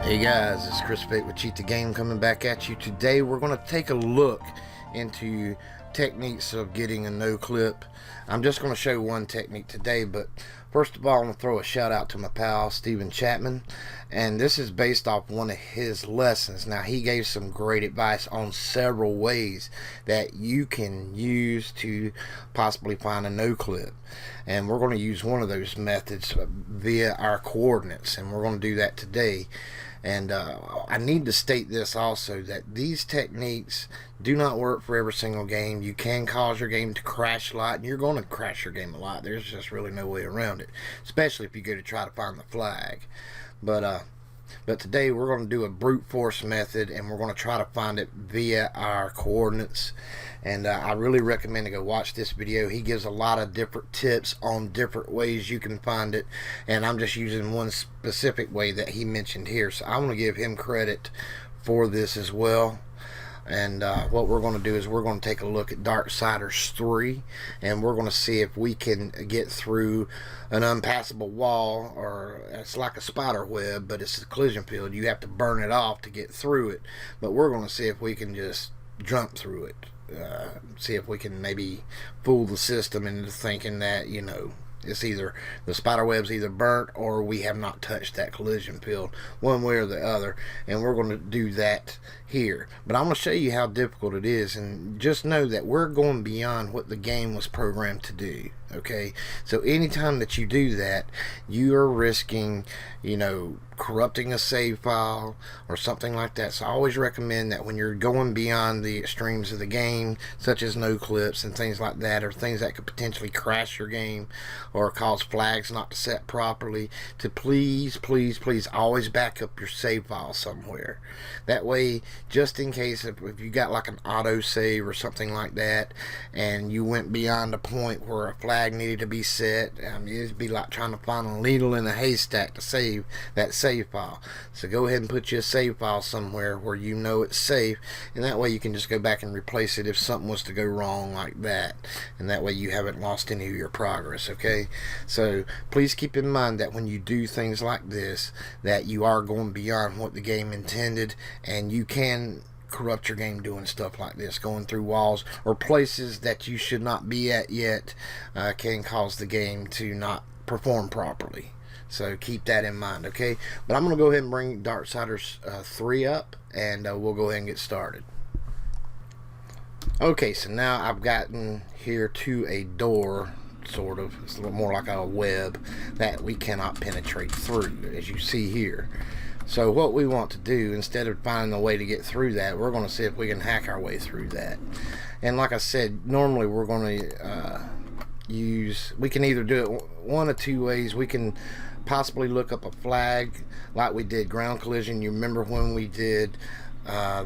Hey guys, it's Chris Bate with Cheat the Game coming back at you. Today we're going to take a look into techniques of getting a no clip. I'm just going to show one technique today, but first of all, I'm going to throw a shout out to my pal Steven Chapman, and this is based off one of his lessons. Now, he gave some great advice on several ways that you can use to possibly find a no clip, and we're going to use one of those methods via our coordinates, and we're going to do that today. And I need to state this also, that these techniques do not work for every single game. You can cause your game to crash a lot, and you're going to crash your game a lot. There's just really no way around it, especially if you go to try to find the flag. But today we're going to do a brute force method, and we're going to try to find it via our coordinates. And I really recommend to go watch this video. He gives a lot of different tips on different ways you can find it, and I'm just using one specific way that he mentioned here, so I want to give him credit for this as well. And what we're going to do is we're going to take a look at Darksiders 3, and we're going to see if we can get through an unpassable wall, or it's like a spider web, but it's a collision field. You have to burn it off to get through it, but we're going to see if we can just jump through it. See if we can maybe fool the system into thinking that, you know, it's either the spider web's either burnt or we have not touched that collision field, one way or the other. And we're going to do that here, but I'm going to show you how difficult it is, and just know that we're going beyond what the game was programmed to do. Okay, so anytime that you do that, you are risking, you know, corrupting a save file or something like that. So I always recommend that when you're going beyond the extremes of the game, such as no clips and things like that, or things that could potentially crash your game or cause flags not to set properly, to please always back up your save file somewhere. That way, just in case if you got like an auto save or something like that, and you went beyond a point where a flag needed to be set, it'd be like trying to find a needle in a haystack to save that save file. So go ahead and put your save file somewhere where you know it's safe, and that way you can just go back and replace it if something was to go wrong like that, and that way you haven't lost any of your progress. Okay, so please keep in mind that when you do things like this, that you are going beyond what the game intended, and you can corrupt your game doing stuff like this. Going through walls or places that you should not be at yet can cause the game to not perform properly. So keep that in mind, okay? But I'm going to go ahead and bring Darksiders 3 up, and we'll go ahead and get started. Okay, so now I've gotten here to a door, sort of. It's a little more like a web that we cannot penetrate through, as you see here. So what we want to do, instead of finding a way to get through that, we're going to see if we can hack our way through that. And like I said, normally we're going to we can either do it one of two ways. We can possibly look up a flag like we did ground collision. You remember when we did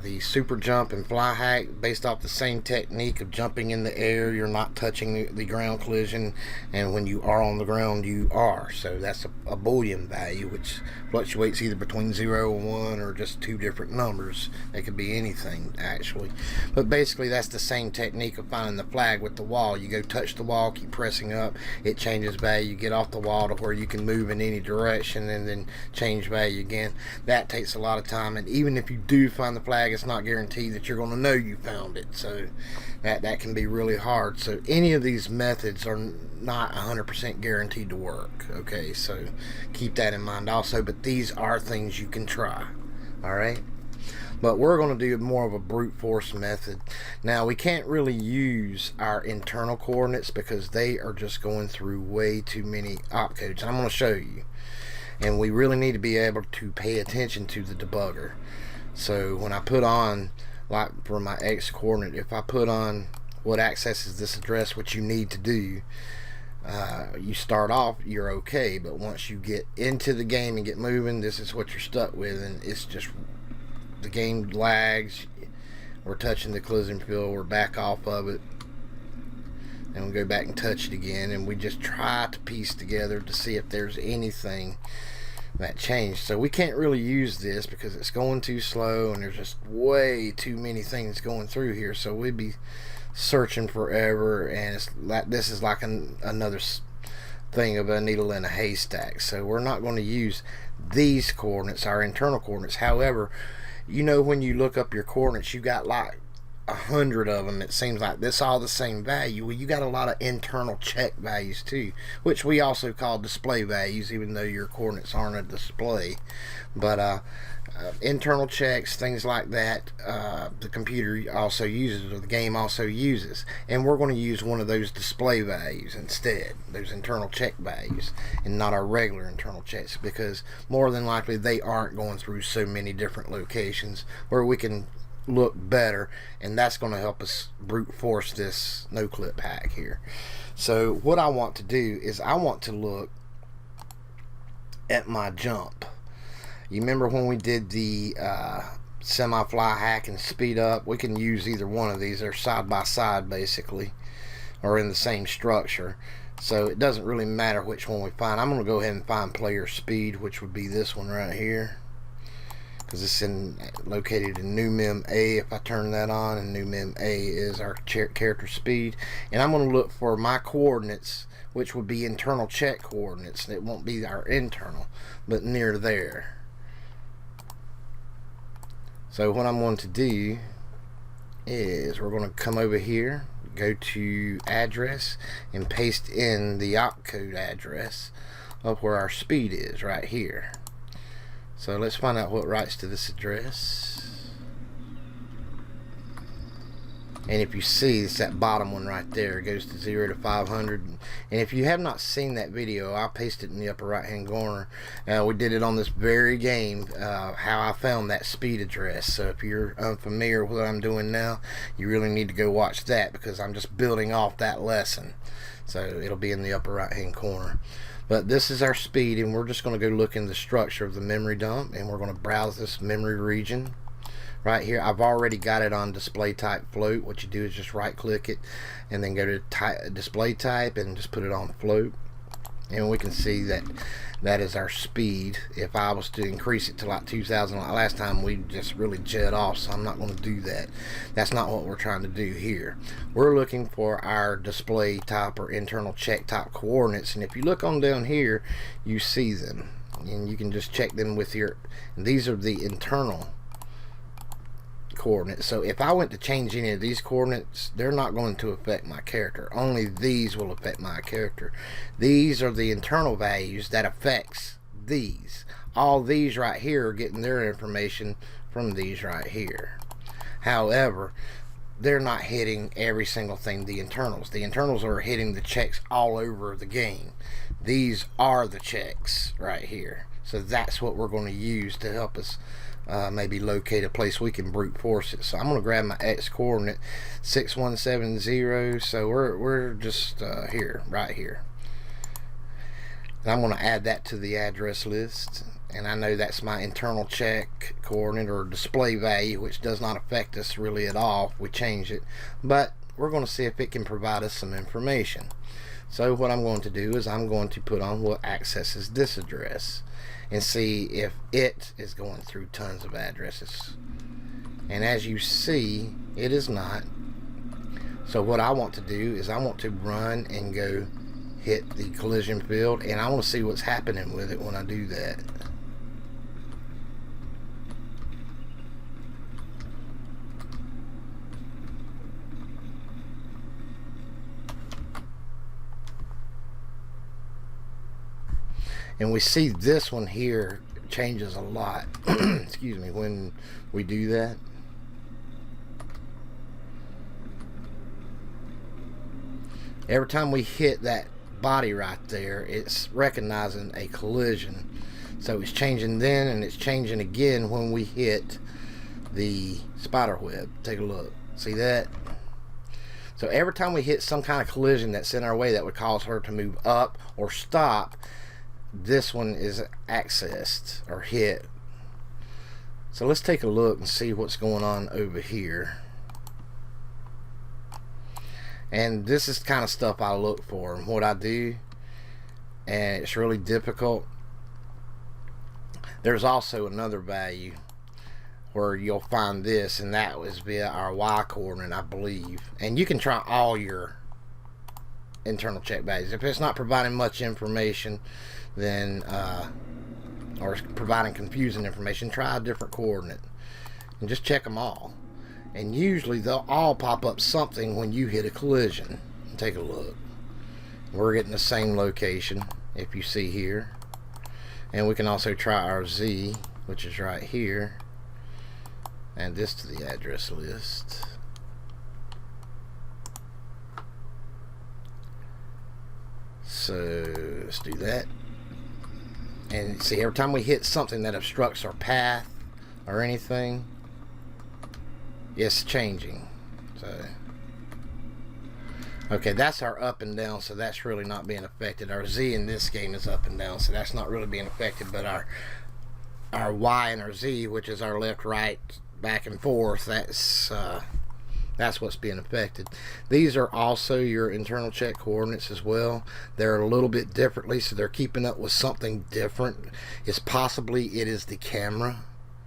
the super jump and fly hack, based off the same technique of jumping in the air, you're not touching the ground collision, and when you are on the ground you are. So that's a Boolean value, which fluctuates either between 0 and 1 or just two different numbers. It could be anything actually, but basically that's the same technique of finding the flag with the wall. You go touch the wall, keep pressing up, it changes value, you get off the wall to where you can move in any direction and then change value again. That takes a lot of time, and even if you do find the flag, it's not guaranteed that you're going to know you found it, so that can be really hard. So any of these methods are not 100% guaranteed to work, okay? So keep that in mind also, but these are things you can try. All right, but we're going to do more of a brute force method. Now, we can't really use our internal coordinates because they are just going through way too many opcodes, and I'm going to show you. And we really need to be able to pay attention to the debugger. So when I put on, like for my X coordinate, if I put on what accesses this address, what you need to do, you start off, you're okay, but once you get into the game and get moving, this is what you're stuck with, and it's just, the game lags, we're touching the collision field, we're back off of it, and we go back and touch it again, and we just try to piece together to see if there's anything that changed. So we can't really use this because it's going too slow, and there's just way too many things going through here, so we'd be searching forever, and it's like, this is like another thing of a needle in a haystack. So we're not going to use these coordinates, our internal coordinates. However, you know, when you look up your coordinates, you got like 100 of them. It seems like this all the same value. Well, you got a lot of internal check values too, which we also call display values, even though your coordinates aren't a display. But internal checks, things like that, the computer also uses, or the game also uses, and we're going to use one of those display values instead, those internal check values, and not our regular internal checks, because more than likely they aren't going through so many different locations where we can look better, and that's going to help us brute force this no clip hack here. So what I want to do is I want to look at my jump. You remember when we did the semi-fly hack and speed up? We can use either one of these. They're side by side basically, or in the same structure, so it doesn't really matter which one we find. I'm going to go ahead and find player speed, which would be this one right here, because it's located in new mem A. If I turn that on, and new mem A is our character speed, and I'm going to look for my coordinates, which would be internal check coordinates. It won't be our internal, but near there. So what I'm going to do is we're going to come over here, go to address, and paste in the opcode address of where our speed is right here. So let's find out what writes to this address. And if you see, it's that bottom one right there. It goes to 0 to 500. And if you have not seen that video, I'll paste it in the upper right hand corner. We did it on this very game, how I found that speed address. So if you're unfamiliar with what I'm doing now, you really need to go watch that, because I'm just building off that lesson. So it'll be in the upper right hand corner. But this is our speed, and we're just going to go look in the structure of the memory dump, and we're going to browse this memory region right here. I've already got it on display type float. What you do is just right click it and then go to display type and just put it on float, and we can see that that is our speed. If I was to increase it to like 2000 like last time, we just really jet off, so I'm not going to do that. That's not what we're trying to do here. We're looking for our display type or internal check type coordinates, and if you look on down here, you see them, and you can just check them with your, and these are the internal coordinates. So if I went to change any of these coordinates, they're not going to affect my character. Only these will affect my character. These are the internal values that affects these. All these right here are getting their information from these right here. However, they're not hitting every single thing. The internals are hitting the checks all over the game. These are the checks right here. So that's what we're going to use to help us maybe locate a place we can brute force it. So I'm going to grab my X coordinate 6170. So we're just here, right here. And I'm going to add that to the address list, and I know that's my internal check coordinate or display value, which does not affect us really at all if we change it, but we're going to see if it can provide us some information. So what I'm going to do is I'm going to put on what accesses this address and see if it is going through tons of addresses. And as you see, it is not. So what I want to do is I want to run and go hit the collision field, and I want to see what's happening with it when I do that. And we see this one here changes a lot. Excuse me, when we do that. Every time we hit that body right there, it's recognizing a collision. So it's changing then, and it's changing again when we hit the spider web. Take a look. See that? So every time we hit some kind of collision that's in our way that would cause her to move up or stop, this one is accessed or hit. So let's take a look and see what's going on over here. And this is the kind of stuff I look for and what I do, and it's really difficult. There's also another value where you'll find this, and that was via our Y coordinate, I believe. And you can try all your internal check values. If it's not providing much information, then or providing confusing information, try a different coordinate and just check them all. And usually they'll all pop up something when you hit a collision. Take a look. We're getting the same location, if you see here. And we can also try our Z, which is right here. Add this to the address list. So let's do that. And see, every time we hit something that obstructs our path or anything, it's changing. So okay, that's our up and down, so that's really not being affected. Our Z in this game is up and down, so that's not really being affected. But our Y and our Z, which is our left, right, back and forth, that's what's being affected. These are also your internal check coordinates as well. They're a little bit differently, so they're keeping up with something different. It is the camera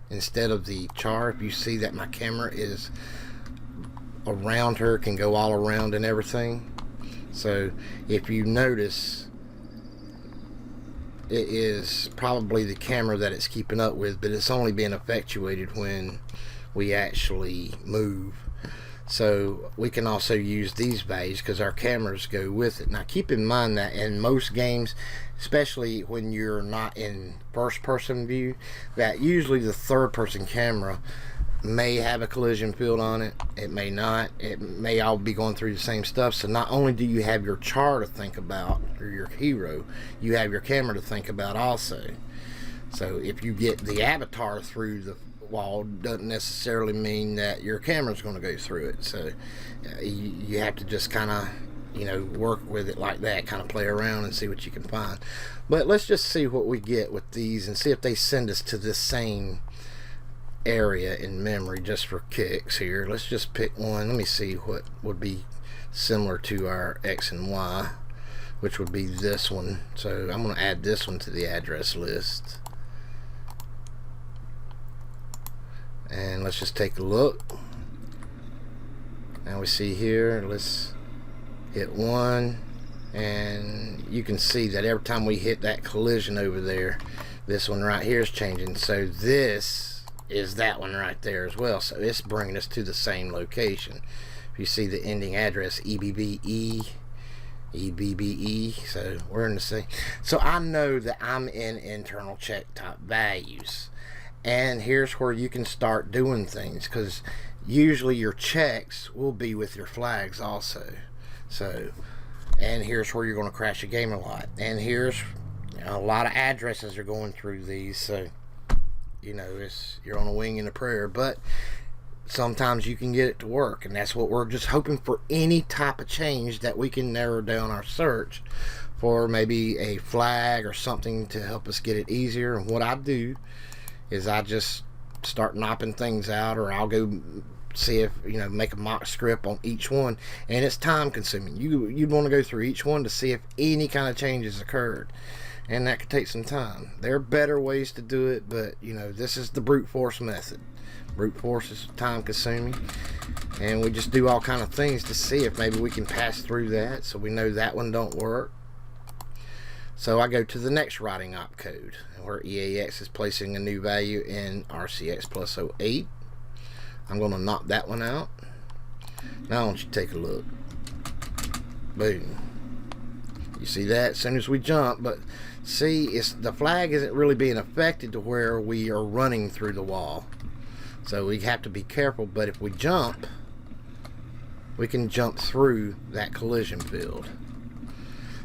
instead of the char. If you see that my camera is around her, can go all around and everything. So if you notice, it is probably the camera that it's keeping up with, but it's only being effectuated when we actually move. So we can also use these values because our cameras go with it. Now keep in mind that in most games, especially when you're not in first person view, that usually the third person camera may have a collision field on it. It may not. It may all be going through the same stuff. So not only do you have your char to think about, or your hero, you have your camera to think about also. So if you get the avatar through the wall, doesn't necessarily mean that your camera's going to go through it. So you have to just kind of, you know, work with it like that, kind of play around and see what you can find. But let's just see what we get with these and see if they send us to this same area in memory, just for kicks here. Let's just pick one. Let me see what would be similar to our X and Y, which would be this one. So I'm going to add this one to the address list. And let's just take a look. Now we see here, let's hit one, and you can see that every time we hit that collision over there, this one right here is changing. So this is that one right there as well. So it's bringing us to the same location. If you see the ending address, EBBE, so we're in the same. So I know that I'm in internal check type values. And here's where you can start doing things, because usually your checks will be with your flags also. So, and here's where you're going to crash a game a lot. And here's, you know, a lot of addresses are going through these. So, you know, you're on a wing and a prayer, but sometimes you can get it to work. And that's what we're just hoping for, any type of change that we can narrow down our search for, maybe a flag or something to help us get it easier. And what I do is I just start knopping things out, or I'll go see if, you know, make a mock script on each one, and it's time consuming. You'd want to go through each one to see if any kind of changes occurred, and that could take some time. There are better ways to do it, but you know, this is the brute force method. Brute force is time consuming, and we just do all kind of things to see if maybe we can pass through that, so we know that one don't work. So I go to the next writing opcode, where EAX is placing a new value in RCX plus 08. I'm going to knock that one out. Now I want you to take a look. Boom. You see that as soon as we jump, but see, the flag isn't really being affected to where we are running through the wall. So we have to be careful, but if we jump, we can jump through that collision field.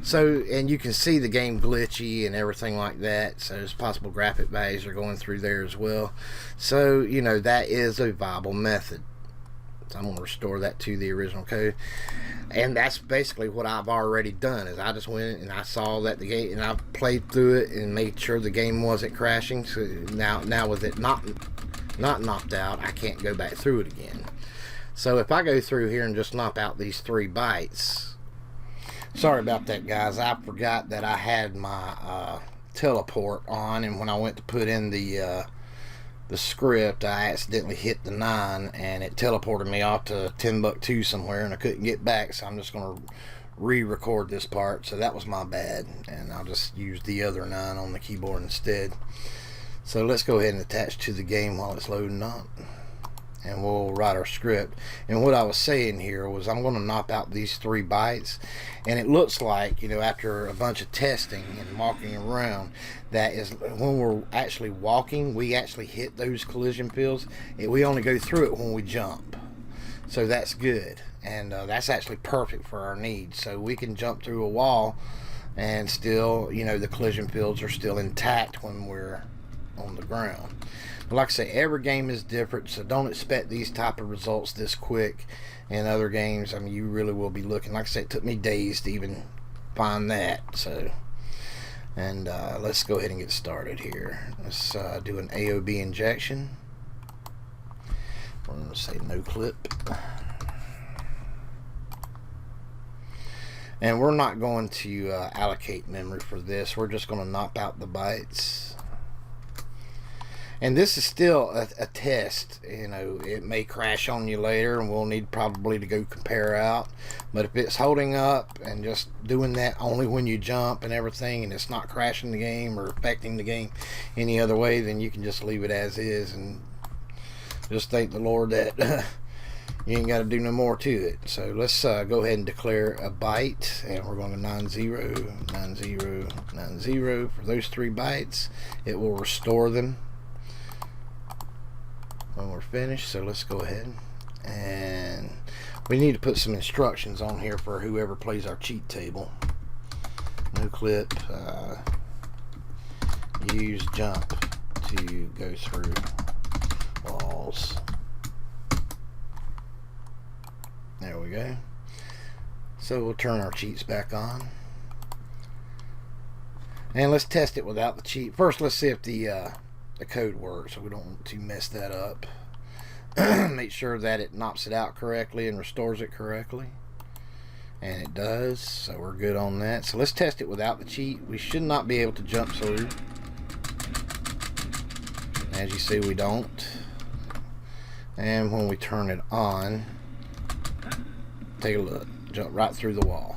So, and you can see the game glitchy and everything like that, so there's possible graphic values are going through there as well. So, you know, that is a viable method. So I'm going to restore that to the original code. And that's basically what I've already done, is I just went and I saw that the game, and I played through it and made sure the game wasn't crashing. So now with it not knocked out, I can't go back through it again. So if I go through here and just knock out these 3 bytes, sorry about that, guys. I forgot that I had my teleport on, and when I went to put in the script, I accidentally hit the 9, and it teleported me off to Timbuktu somewhere, and I couldn't get back. So I'm just going to re-record this part, so that was my bad, and I'll just use the other 9 on the keyboard instead. So let's go ahead and attach to the game while it's loading up, and we'll write our script. And what I was saying here was I'm going to knock out these 3 bytes, and it looks like, you know, after a bunch of testing and walking around, that is when we're actually walking, we actually hit those collision fields. We only go through it when we jump, so that's good, and that's actually perfect for our needs. So we can jump through a wall and still, you know, the collision fields are still intact when we're on the ground. But like I say, every game is different, so don't expect these type of results this quick. In other games, I mean, you really will be looking. Like I said, it took me days to even find that. So, and let's go ahead and get started here. Let's do an AOB injection. We're going to say no clip. And we're not going to allocate memory for this. We're just going to knock out the bytes. And this is still a test. You know, it may crash on you later, and we'll need probably to go compare out. But if it's holding up and just doing that only when you jump and everything, and it's not crashing the game or affecting the game any other way, then you can just leave it as is and just thank the Lord that you ain't got to do no more to it. So let's go ahead and declare a byte, and we're going to 90, 90, 90 for those 3 bytes. It will restore them when we're finished. So let's go ahead, and we need to put some instructions on here for whoever plays our cheat table. No clip, use jump to go through walls. There we go. So we'll turn our cheats back on, and let's test it without the cheat. First, let's see if the code works, so we don't want to mess that up. Make sure that it knocks it out correctly and restores it correctly, and it does, so we're good on that. So let's test it without the cheat. We should not be able to jump through. As you see, we don't. And when we turn it on, take a look, jump right through the wall.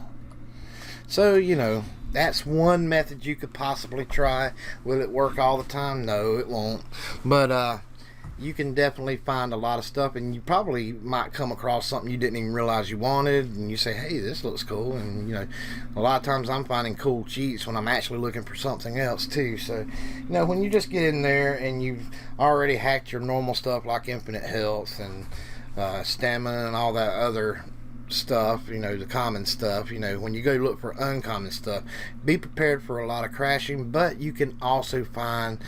So, you know, that's one method you could possibly try. Will it work all the time? No, it won't. But you can definitely find a lot of stuff, and you probably might come across something you didn't even realize you wanted, and you say, hey, this looks cool. And you know, a lot of times I'm finding cool cheats when I'm actually looking for something else too. So, you know, when you just get in there and you've already hacked your normal stuff like infinite health and stamina and all that other stuff, you know, the common stuff, you know, when you go look for uncommon stuff, be prepared for a lot of crashing, but you can also find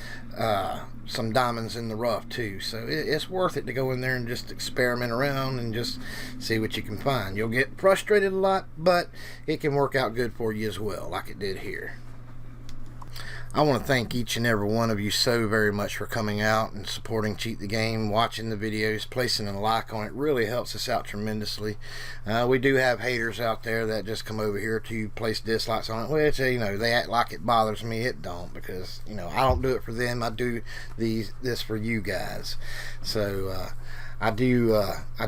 some diamonds in the rough too. So it's worth it to go in there and just experiment around and just see what you can find. You'll get frustrated a lot, but it can work out good for you as well, like it did here. I want to thank each and every one of you so very much for coming out and supporting Cheat the Game, watching the videos, placing a like on it. Really helps us out tremendously. We do have haters out there that just come over here to place dislikes on it, which, you know, they act like it bothers me. It don't, because, you know, I don't do it for them. I do this for you guys. So I do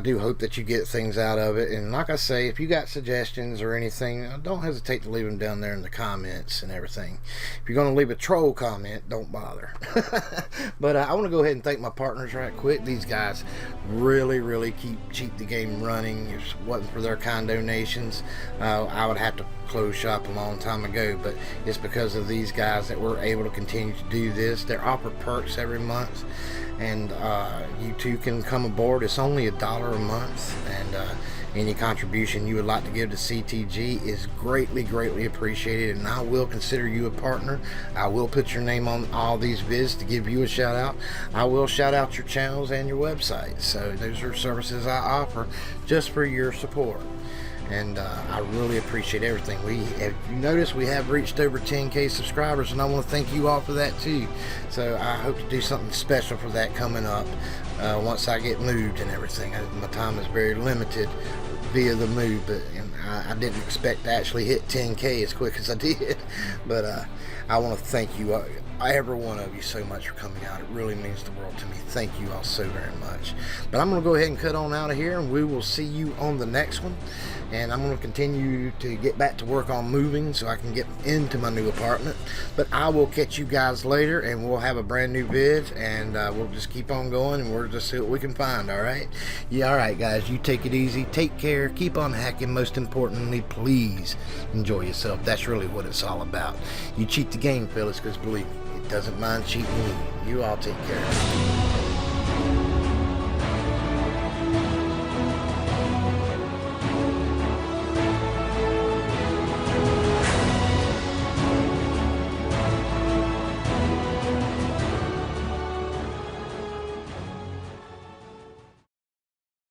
hope that you get things out of it. And like I say, if you got suggestions or anything, don't hesitate to leave them down there in the comments and everything. If you're going to leave a troll comment, don't bother. But I want to go ahead and thank my partners right quick. These guys really keep Cheat the Game running. If it wasn't for their kind donations, I would have to close shop a long time ago, but it's because of these guys that we're able to continue to do this. They offer perks every month, and you too can come aboard. It's only $1 a month, and any contribution you would like to give to CTG is greatly appreciated, and I will consider you a partner. I will put your name on all these vids to give you a shout out. I will shout out your channels and your website. So those are services I offer just for your support, and I really appreciate everything. If you notice, we have reached over 10K subscribers, and I want to thank you all for that too. So I hope to do something special for that coming up once I get moved and everything. My time is very limited via the move, but I didn't expect to actually hit 10K as quick as I did. But I want to thank you every one of you so much for coming out. It really means the world to me. Thank you all so very much. But I'm going to go ahead and cut on out of here, and we will see you on the next one. And I'm going to continue to get back to work on moving so I can get into my new apartment. But I will catch you guys later, and we'll have a brand new vid, and we'll just keep on going, and we'll just see what we can find. All right? Yeah, all right, guys. You take it easy. Take care. Keep on hacking. Most importantly, please enjoy yourself. That's really what it's all about. You cheat the game, fellas, because believe me, it doesn't mind cheating you. You all take care.